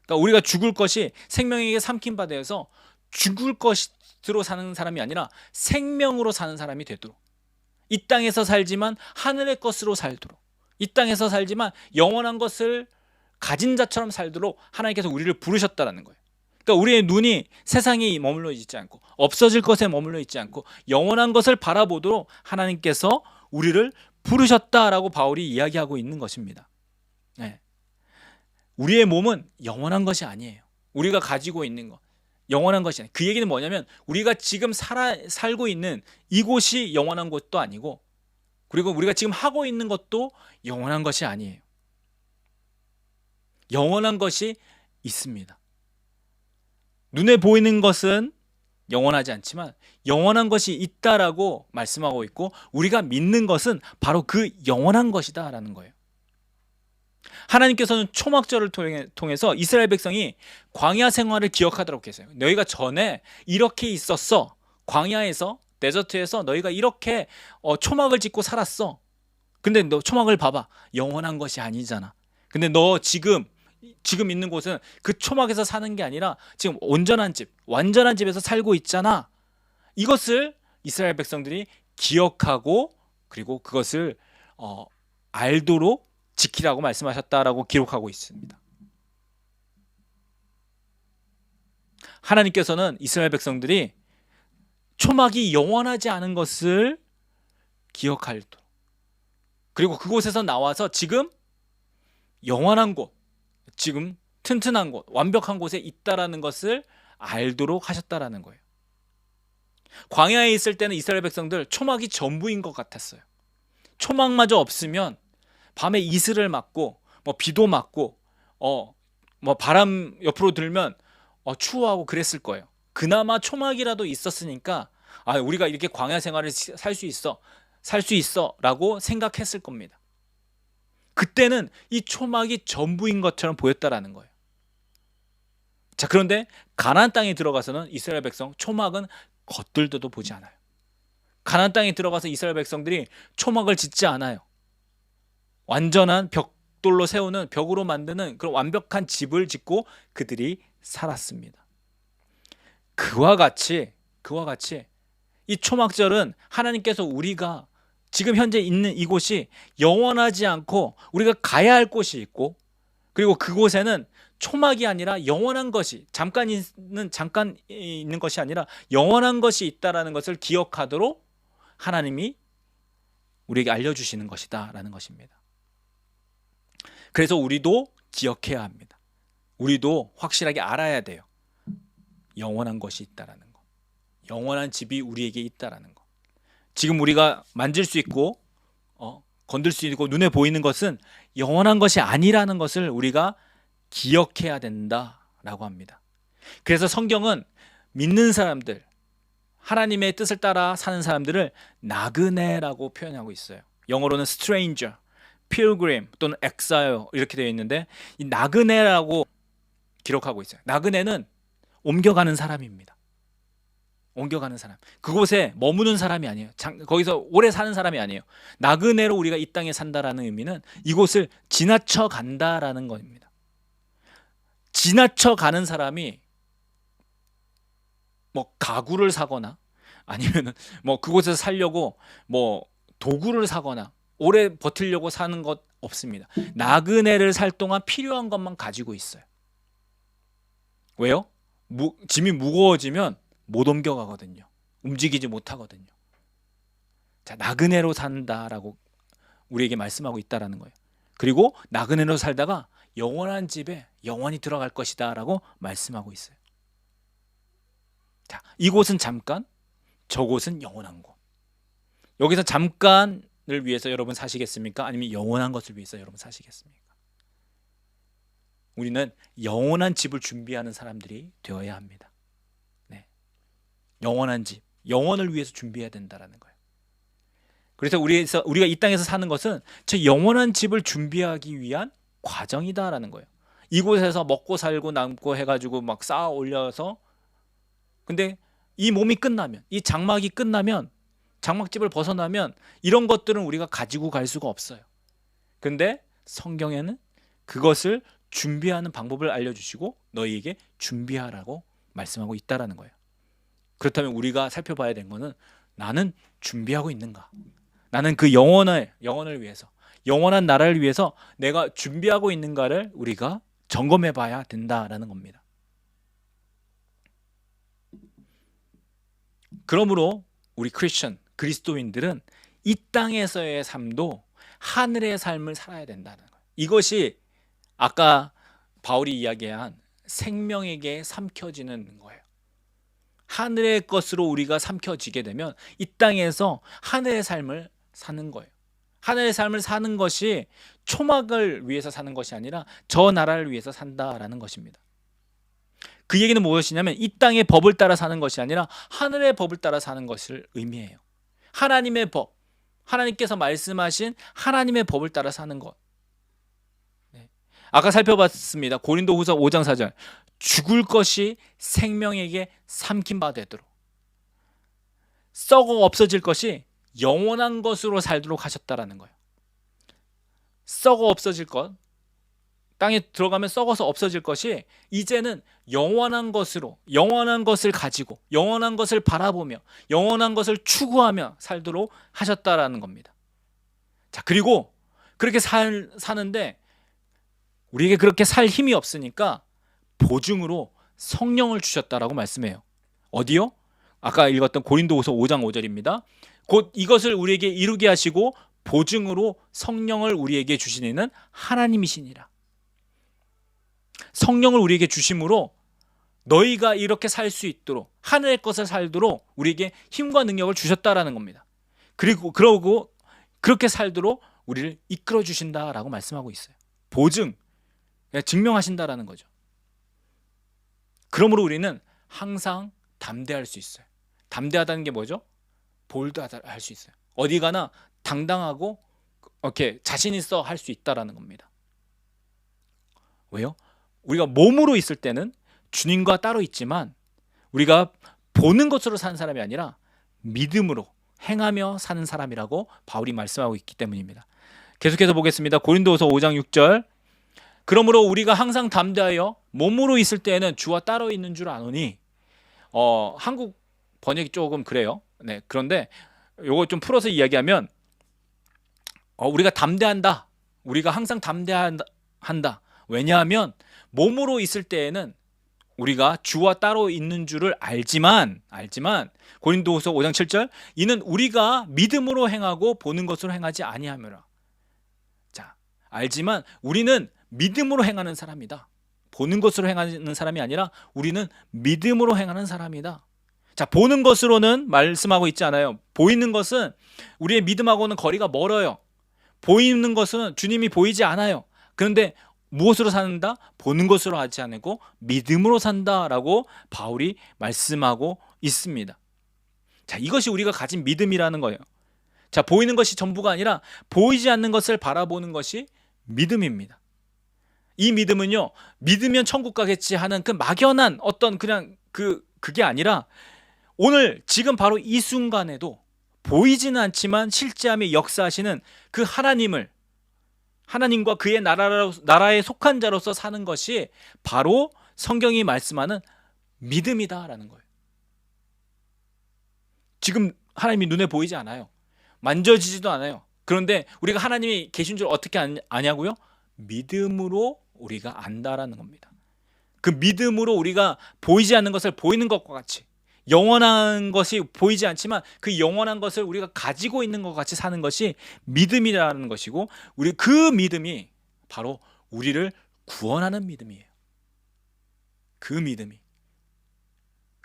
그러니까 우리가 죽을 것이 생명에게 삼킨 바 되어서 죽을 것으로 사는 사람이 아니라 생명으로 사는 사람이 되도록. 이 땅에서 살지만 하늘의 것으로 살도록. 이 땅에서 살지만 영원한 것을 가진 자처럼 살도록 하나님께서 우리를 부르셨다라는 거예요. 그러니까 우리의 눈이 세상에 머물러 있지 않고 없어질 것에 머물러 있지 않고 영원한 것을 바라보도록 하나님께서 우리를 부르셨다라고 바울이 이야기하고 있는 것입니다. 네. 우리의 몸은 영원한 것이 아니에요. 우리가 가지고 있는 것 영원한 것이 아니에요. 그 얘기는 뭐냐면 우리가 지금 살고 있는 이곳이 영원한 곳도 아니고, 그리고 우리가 지금 하고 있는 것도 영원한 것이 아니에요. 영원한 것이 있습니다. 눈에 보이는 것은 영원하지 않지만 영원한 것이 있다라고 말씀하고 있고, 우리가 믿는 것은 바로 그 영원한 것이다라는 거예요. 하나님께서는 초막절을 통해서 이스라엘 백성이 광야 생활을 기억하도록 했어요. 너희가 전에 이렇게 있었어. 광야에서, 데저트에서 너희가 이렇게 초막을 짓고 살았어. 근데 너 초막을 봐봐. 영원한 것이 아니잖아. 근데 너 지금 있는 곳은 그 초막에서 사는 게 아니라 지금 온전한 집, 완전한 집에서 살고 있잖아. 이것을 이스라엘 백성들이 기억하고 그리고 그것을 알도록 지키라고 말씀하셨다라고 기록하고 있습니다. 하나님께서는 이스라엘 백성들이 초막이 영원하지 않은 것을 기억할 때, 그리고 그곳에서 나와서 지금 영원한 곳, 지금 튼튼한 곳, 완벽한 곳에 있다라는 것을 알도록 하셨다라는 거예요. 광야에 있을 때는 이스라엘 백성들 초막이 전부인 것 같았어요. 초막마저 없으면 밤에 이슬을 맞고 비도 맞고 바람 옆으로 들면 추워하고 그랬을 거예요. 그나마 초막이라도 있었으니까 우리가 이렇게 광야 생활을 살 수 있어 라고 생각했을 겁니다. 그때는 이 초막이 전부인 것처럼 보였다라는 거예요. 자, 그런데 가나안 땅에 들어가서는 이스라엘 백성 초막은 겉들도 보지 않아요. 가나안 땅에 들어가서 이스라엘 백성들이 초막을 짓지 않아요. 완전한 벽돌로 세우는, 벽으로 만드는 그런 완벽한 집을 짓고 그들이 살았습니다. 그와 같이 이 초막절은 하나님께서 우리가 지금 현재 있는 이곳이 영원하지 않고 우리가 가야 할 곳이 있고, 그리고 그곳에는 초막이 아니라 영원한 것이, 잠깐 있는 것이 아니라 영원한 것이 있다라는 것을 기억하도록 하나님이 우리에게 알려주시는 것이다라는 것입니다. 그래서 우리도 기억해야 합니다. 우리도 확실하게 알아야 돼요. 영원한 것이 있다라는 거, 영원한 집이 우리에게 있다라는 거. 지금 우리가 만질 수 있고 건들 수 있고 눈에 보이는 것은 영원한 것이 아니라는 것을 우리가 기억해야 된다라고 합니다. 그래서 성경은 믿는 사람들, 하나님의 뜻을 따라 사는 사람들을 나그네라고 표현하고 있어요. 영어로는 stranger, pilgrim 또는 exile 이렇게 되어 있는데, 이 나그네라고 기록하고 있어요. 나그네는 옮겨가는 사람입니다. 옮겨가는 사람, 그곳에 머무는 사람이 아니에요. 거기서 오래 사는 사람이 아니에요. 나그네로 우리가 이 땅에 산다라는 의미는 이곳을 지나쳐 간다라는 겁니다. 지나쳐 가는 사람이 뭐 가구를 사거나 아니면은 뭐 그곳에서 살려고 뭐 도구를 사거나 오래 버티려고 사는 것 없습니다. 나그네를 살 동안 필요한 것만 가지고 있어요. 왜요? 짐이 무거워지면 못 옮겨가거든요. 움직이지 못하거든요. 자, 나그네로 산다라고 우리에게 말씀하고 있다라는 거예요. 그리고 나그네로 살다가 영원한 집에 영원히 들어갈 것이다 라고 말씀하고 있어요. 자, 이곳은 잠깐, 저곳은 영원한 곳. 여기서 잠깐을 위해서 여러분 사시겠습니까? 아니면 영원한 것을 위해서 여러분 사시겠습니까? 우리는 영원한 집을 준비하는 사람들이 되어야 합니다. 네. 영원한 집, 영원을 위해서 준비해야 된다는 거예요. 그래서 우리가 이 땅에서 사는 것은 저 영원한 집을 준비하기 위한 과정이다라는 거예요. 이곳에서 먹고 살고 남고 해가지고 막 쌓아 올려서, 근데 이 몸이 끝나면, 이 장막이 끝나면, 장막집을 벗어나면 이런 것들은 우리가 가지고 갈 수가 없어요. 근데 성경에는 그것을 준비하는 방법을 알려주시고 너희에게 준비하라고 말씀하고 있다라는 거예요. 그렇다면 우리가 살펴봐야 되는 거는, 나는 준비하고 있는가? 나는 그 영원을 위해서, 영원한 나라를 위해서 내가 준비하고 있는가를 우리가 점검해 봐야 된다라는 겁니다. 그러므로 우리 크리스천, 그리스도인들은 이 땅에서의 삶도 하늘의 삶을 살아야 된다는 거예요. 이것이 아까 바울이 이야기한 생명에게 삼켜지는 거예요. 하늘의 것으로 우리가 삼켜지게 되면 이 땅에서 하늘의 삶을 사는 거예요. 하늘의 삶을 사는 것이 초막을 위해서 사는 것이 아니라 저 나라를 위해서 산다라는 것입니다. 그 얘기는 무엇이냐면, 이 땅의 법을 따라 사는 것이 아니라 하늘의 법을 따라 사는 것을 의미해요. 하나님의 법, 하나님께서 말씀하신 하나님의 법을 따라 사는 것. 네. 아까 살펴봤습니다. 고린도후서 5장 4절, 죽을 것이 생명에게 삼킨 바 되도록, 썩어 없어질 것이 영원한 것으로 살도록 하셨다라는 거예요. 썩어 없어질 것, 땅에 들어가면 썩어서 없어질 것이 이제는 영원한 것으로, 영원한 것을 가지고, 영원한 것을 바라보며, 영원한 것을 추구하며 살도록 하셨다라는 겁니다. 자, 그리고 그렇게 사는데 우리에게 그렇게 살 힘이 없으니까 보증으로 성령을 주셨다라고 말씀해요. 어디요? 아까 읽었던 고린도후서 5장 5절입니다. 곧 이것을 우리에게 이루게 하시고 보증으로 성령을 우리에게 주시는 하나님이시니라. 성령을 우리에게 주심으로 너희가 이렇게 살 수 있도록, 하늘의 것을 살도록 우리에게 힘과 능력을 주셨다라는 겁니다. 그리고 그렇게 살도록 우리를 이끌어 주신다라고 말씀하고 있어요. 보증, 증명하신다라는 거죠. 그러므로 우리는 항상 담대할 수 있어요. 담대하다는 게 뭐죠? 볼드하다 할 수 있어요. 어디 가나 당당하고 이렇게 자신 있어 할 수 있다라는 겁니다. 왜요? 우리가 몸으로 있을 때는 주님과 따로 있지만, 우리가 보는 것으로 사는 사람이 아니라 믿음으로 행하며 사는 사람이라고 바울이 말씀하고 있기 때문입니다. 계속해서 보겠습니다. 고린도후서 5장 6절. 그러므로 우리가 항상 담대하여 몸으로 있을 때에는 주와 따로 있는 줄 아노니, 한국 번역이 조금 그래요. 네, 그런데 요거 좀 풀어서 이야기하면, 우리가 담대한다. 우리가 항상 담대한다. 왜냐하면 몸으로 있을 때에는 우리가 주와 따로 있는 줄을 알지만 고린도후서 5장 7절, 이는 우리가 믿음으로 행하고 보는 것으로 행하지 아니하노라. 자, 알지만 우리는 믿음으로 행하는 사람이다. 보는 것으로 행하는 사람이 아니라 우리는 믿음으로 행하는 사람이다. 자, 보는 것으로는 말씀하고 있지 않아요. 보이는 것은 우리의 믿음하고는 거리가 멀어요. 보이는 것은 주님이 보이지 않아요. 그런데 무엇으로 산다? 보는 것으로 하지 않고 믿음으로 산다라고 바울이 말씀하고 있습니다. 자, 이것이 우리가 가진 믿음이라는 거예요. 자, 보이는 것이 전부가 아니라 보이지 않는 것을 바라보는 것이 믿음입니다. 이 믿음은요, 믿으면 천국 가겠지 하는 그 막연한 어떤 그냥 그게 아니라 오늘 지금 바로 이 순간에도 보이지는 않지만 실제함에 역사하시는 그 하나님과 그의 나라에 속한 자로서 사는 것이 바로 성경이 말씀하는 믿음이다라는 거예요. 지금 하나님이 눈에 보이지 않아요. 만져지지도 않아요. 그런데 우리가 하나님이 계신 줄 어떻게 아냐고요? 믿음으로 우리가 안다라는 겁니다. 그 믿음으로 우리가 보이지 않는 것을 보이는 것과 같이, 영원한 것이 보이지 않지만 그 영원한 것을 우리가 가지고 있는 것 같이 사는 것이 믿음이라는 것이고, 우리 그 믿음이 바로 우리를 구원하는 믿음이에요. 그 믿음이.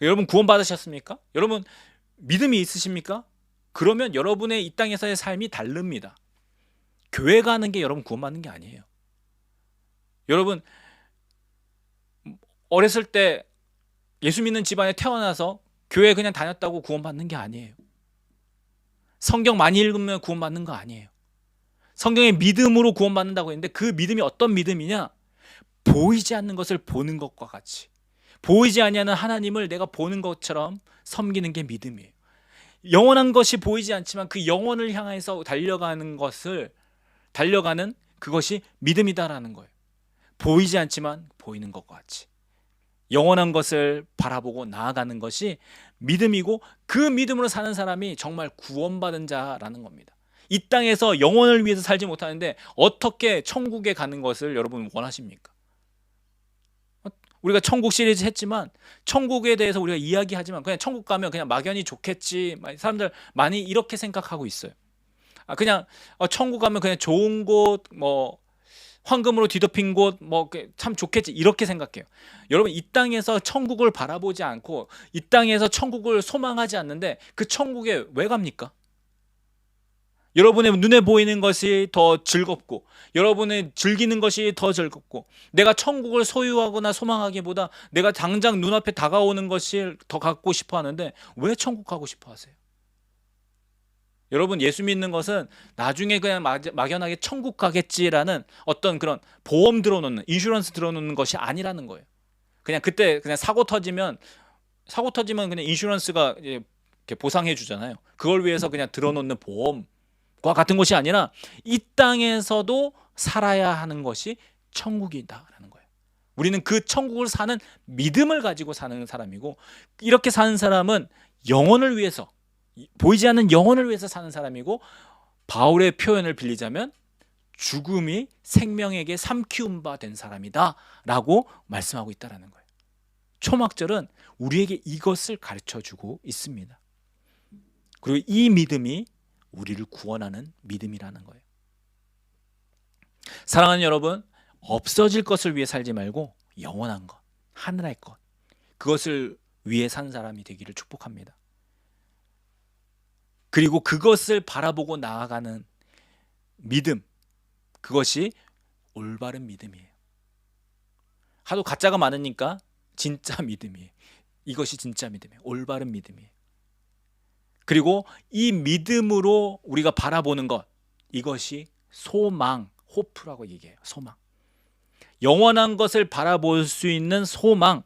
여러분 구원 받으셨습니까? 여러분 믿음이 있으십니까? 그러면 여러분의 이 땅에서의 삶이 다릅니다. 교회 가는 게 여러분 구원 받는 게 아니에요. 여러분 어렸을 때 예수 믿는 집안에 태어나서 교회 그냥 다녔다고 구원받는 게 아니에요. 성경 많이 읽으면 구원받는 거 아니에요. 성경의 믿음으로 구원받는다고 했는데 그 믿음이 어떤 믿음이냐? 보이지 않는 것을 보는 것과 같이, 보이지 아니하는 하나님을 내가 보는 것처럼 섬기는 게 믿음이에요. 영원한 것이 보이지 않지만 그 영원을 향해서 달려가는 그것이 믿음이다라는 거예요. 보이지 않지만 보이는 것과 같이 영원한 것을 바라보고 나아가는 것이 믿음이고, 그 믿음으로 사는 사람이 정말 구원받은 자라는 겁니다. 이 땅에서 영원을 위해서 살지 못하는데 어떻게 천국에 가는 것을 여러분 원하십니까? 우리가 천국 시리즈 했지만 천국에 대해서 우리가 이야기하지만 그냥 천국 가면 그냥 막연히 좋겠지, 사람들 많이 이렇게 생각하고 있어요. 그냥 천국 가면 그냥 좋은 곳, 황금으로 뒤덮인 곳, 참 좋겠지, 이렇게 생각해요. 여러분 이 땅에서 천국을 바라보지 않고 이 땅에서 천국을 소망하지 않는데 그 천국에 왜 갑니까? 여러분의 눈에 보이는 것이 더 즐겁고, 여러분의 즐기는 것이 더 즐겁고, 내가 천국을 소유하거나 소망하기보다 내가 당장 눈앞에 다가오는 것이 더 갖고 싶어 하는데 왜 천국 가고 싶어 하세요? 여러분 예수 믿는 것은 나중에 그냥 막연하게 천국 가겠지라는 어떤 그런 보험 들어놓는, 인슈런스 들어놓는 것이 아니라는 거예요. 그냥 그때 그냥 사고 터지면 그냥 인슈런스가 이렇게 보상해 주잖아요. 그걸 위해서 그냥 들어놓는 보험과 같은 것이 아니라 이 땅에서도 살아야 하는 것이 천국이다라는 거예요. 우리는 그 천국을 사는 믿음을 가지고 사는 사람이고, 이렇게 사는 사람은 영혼을 위해서, 보이지 않는 영혼을 위해서 사는 사람이고, 바울의 표현을 빌리자면 죽음이 생명에게 삼키운 바 된 사람이다 라고 말씀하고 있다는 거예요. 초막절은 우리에게 이것을 가르쳐주고 있습니다. 그리고 이 믿음이 우리를 구원하는 믿음이라는 거예요. 사랑하는 여러분, 없어질 것을 위해 살지 말고 영원한 것, 하늘의 것, 그것을 위해 산 사람이 되기를 축복합니다. 그리고 그것을 바라보고 나아가는 믿음, 그것이 올바른 믿음이에요. 하도 가짜가 많으니까 진짜 믿음이에요. 이것이 진짜 믿음이에요. 올바른 믿음이에요. 그리고 이 믿음으로 우리가 바라보는 것, 이것이 소망, 호프라고 얘기해요. 소망. 영원한 것을 바라볼 수 있는 소망.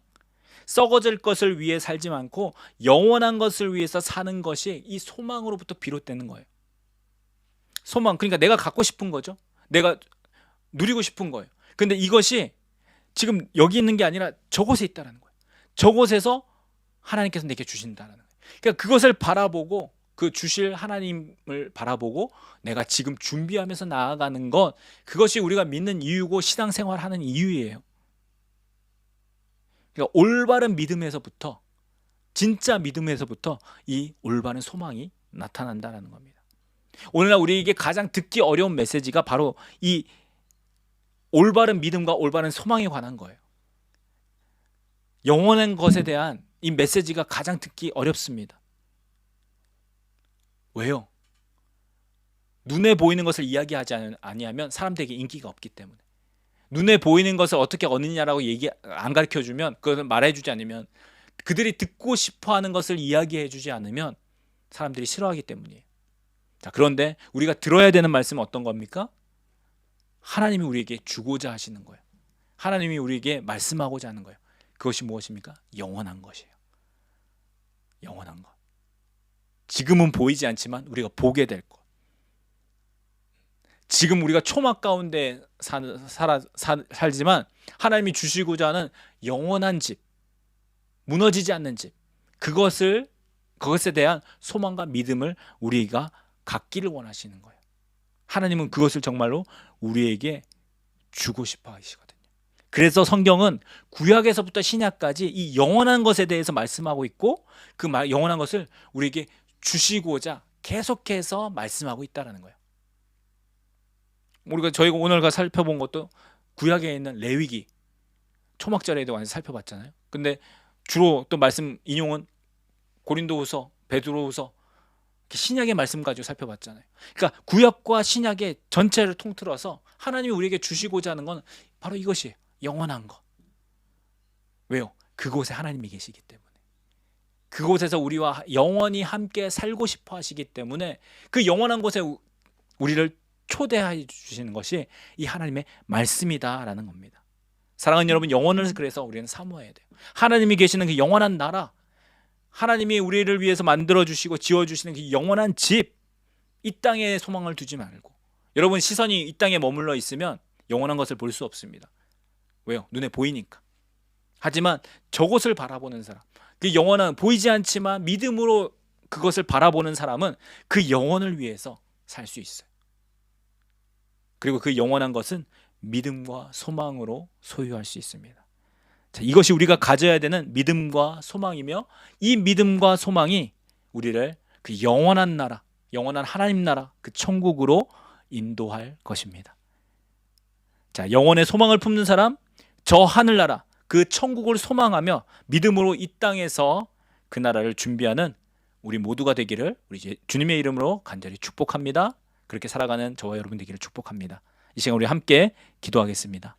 썩어질 것을 위해 살지 않고 영원한 것을 위해서 사는 것이 이 소망으로부터 비롯되는 거예요. 소망, 그러니까 내가 갖고 싶은 거죠. 내가 누리고 싶은 거예요. 근데 이것이 지금 여기 있는 게 아니라 저곳에 있다는 거예요. 저곳에서 하나님께서 내게 주신다는 거예요. 그러니까 그것을 바라보고, 그 주실 하나님을 바라보고 내가 지금 준비하면서 나아가는 것, 그것이 우리가 믿는 이유고 신앙생활하는 이유예요. 그러니까 올바른 믿음에서부터, 진짜 믿음에서부터 이 올바른 소망이 나타난다는 겁니다. 오늘날 우리에게 가장 듣기 어려운 메시지가 바로 이 올바른 믿음과 올바른 소망에 관한 거예요. 영원한 것에 대한 이 메시지가 가장 듣기 어렵습니다. 왜요? 눈에 보이는 것을 이야기하지 아니하면 사람들에게 인기가 없기 때문에. 눈에 보이는 것을 어떻게 얻느냐라고 안 가르쳐주면, 그것을 말해주지 않으면, 그들이 듣고 싶어하는 것을 이야기해주지 않으면 사람들이 싫어하기 때문이에요. 자, 그런데 우리가 들어야 되는 말씀은 어떤 겁니까? 하나님이 우리에게 주고자 하시는 거예요. 하나님이 우리에게 말씀하고자 하는 거예요. 그것이 무엇입니까? 영원한 것이에요. 영원한 것. 지금은 보이지 않지만 우리가 보게 될 것. 지금 우리가 초막 가운데 살지만 하나님이 주시고자 하는 영원한 집, 무너지지 않는 집, 그것에 대한 소망과 믿음을 우리가 갖기를 원하시는 거예요. 하나님은 그것을 정말로 우리에게 주고 싶어 하시거든요. 그래서 성경은 구약에서부터 신약까지 이 영원한 것에 대해서 말씀하고 있고, 그 영원한 것을 우리에게 주시고자 계속해서 말씀하고 있다는 거예요. 저희가 오늘 살펴본 것도 구약에 있는 레위기, 초막절에 대해서 살펴봤잖아요. 근데 주로 또 말씀 인용은 고린도후서, 베드로후서, 신약의 말씀 가지고 살펴봤잖아요. 그러니까 구약과 신약의 전체를 통틀어서 하나님이 우리에게 주시고자 하는 건 바로 이것이에요. 영원한 것. 왜요? 그곳에 하나님이 계시기 때문에. 그곳에서 우리와 영원히 함께 살고 싶어 하시기 때문에 그 영원한 곳에 우리를 초대해 주시는 것이 이 하나님의 말씀이다라는 겁니다. 사랑하는 여러분, 영원을 그래서 우리는 사모해야 돼요. 하나님이 계시는 그 영원한 나라, 하나님이 우리를 위해서 만들어주시고 지어주시는 그 영원한 집, 이 땅에 소망을 두지 말고, 여러분 시선이 이 땅에 머물러 있으면 영원한 것을 볼 수 없습니다. 왜요? 눈에 보이니까. 하지만 저곳을 바라보는 사람, 그 영원한, 보이지 않지만 믿음으로 그것을 바라보는 사람은 그 영원을 위해서 살 수 있어요. 그리고 그 영원한 것은 믿음과 소망으로 소유할 수 있습니다. 자, 이것이 우리가 가져야 되는 믿음과 소망이며, 이 믿음과 소망이 우리를 그 영원한 나라, 영원한 하나님 나라, 그 천국으로 인도할 것입니다. 자, 영원의 소망을 품는 사람, 저 하늘나라, 그 천국을 소망하며 믿음으로 이 땅에서 그 나라를 준비하는 우리 모두가 되기를 우리 주님의 이름으로 간절히 축복합니다. 그렇게 살아가는 저와 여러분 되기를 축복합니다. 이 시간 우리 함께 기도하겠습니다.